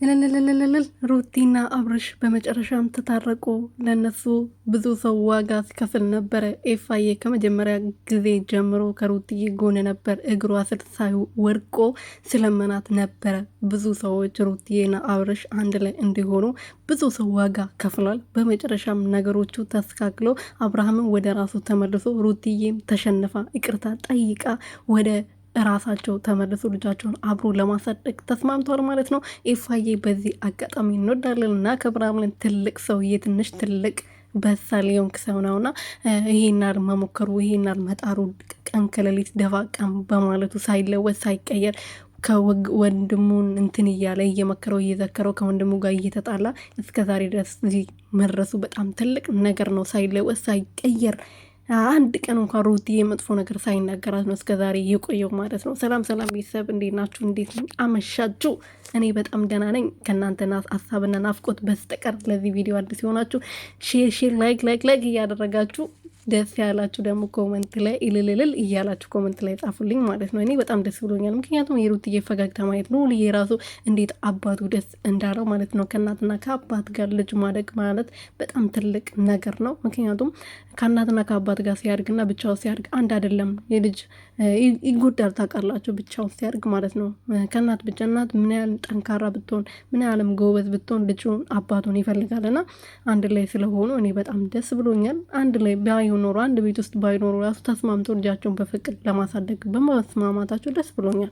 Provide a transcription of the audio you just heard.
እልልልልልል ሩቲና አብርሽ በመጨረሻም ተታረቁ። ለነሱ ብዙ ሰው ዋጋ ሲከፍል ነበረ። ኤፋዬ ከመጀመሪያ ጊዜ ጀምሮ ከሩቲዬ ጎን ነበር። እግሯ ስር ሳይወድቆ ስለመናት ነበረ። ብዙ ሰዎች ሩቲዬና አብርሽ አንድ ላይ እንዲሆኑ ብዙ ሰው ዋጋ ከፍሏል። በመጨረሻም ነገሮቹ ተስተካክሎ አብርሃምን ወደ ራሱ ተመልሶ ሩቲዬም ተሸንፋ ይቅርታ ጠይቃ ወደ ራሳቸው ተመልሶ ልጃቸውን አብሮ ለማሳደግ ተስማምተዋል ማለት ነው። ኤፋዬ በዚህ አጋጣሚ እንወዳለን እና ከብራምን ትልቅ ሰውዬ ትንሽ ትልቅ በሳል የሆንክ ሰው ነውና ይሄናል መሞከሩ ይሄናል መጣሩ ቀን ከሌሊት ደፋ ቀን በማለቱ ሳይለወጥ ሳይቀየር ከወንድሙን እንትን እያለ እየመከረው እየዘከረው ከወንድሙ ጋር እየተጣላ እስከዛሬ ድረስ እዚህ መድረሱ በጣም ትልቅ ነገር ነው። ሳይለወጥ ሳይቀየር አንድ ቀን እንኳን ሩቲዬ መጥፎ ነገር ሳይናገራት ነው እስከዛሬ የቆየው ማለት ነው። ሰላም ሰላም ቤተሰብ እንዴት ናችሁ? እንዴት አመሻችሁ? እኔ በጣም ደህና ነኝ ከእናንተ ሀሳብና ናፍቆት በስተቀር። ለዚህ ቪዲዮ አዲስ የሆናችሁ ሼር ላይክ እያደረጋችሁ ደስ ያላችሁ ደግሞ ኮመንት ላይ እልልልል እያላችሁ ኮመንት ላይ ጻፉልኝ ማለት ነው። እኔ በጣም ደስ ብሎኛል። ምክንያቱም የሩትዬ ፈገግታ ማየት ነው ልዬ ራሱ እንዴት አባቱ ደስ እንዳለው ማለት ነው። ከእናትና ከአባት ጋር ልጅ ማደግ ማለት በጣም ትልቅ ነገር ነው። ምክንያቱም ከእናትና ከአባት ጋር ሲያድግና ብቻው ሲያድግ አንድ አይደለም። የልጅ ይጎዳል ታውቃላችሁ፣ ብቻው ሲያድግ ማለት ነው። ከእናት ብቻ እናት ምን ያህል ጠንካራ ብትሆን ምን ያህልም ጎበዝ ብትሆን ልጁን አባቱን ይፈልጋልና አንድ ላይ ስለሆኑ እኔ በጣም ደስ ብሎኛል። አንድ ላይ ኖሮ አንድ ቤት ውስጥ ባይኖሩ ራሱ ተስማምተው ልጃቸውን በፍቅር ለማሳደግ በመስማማታቸው ደስ ብሎኛል።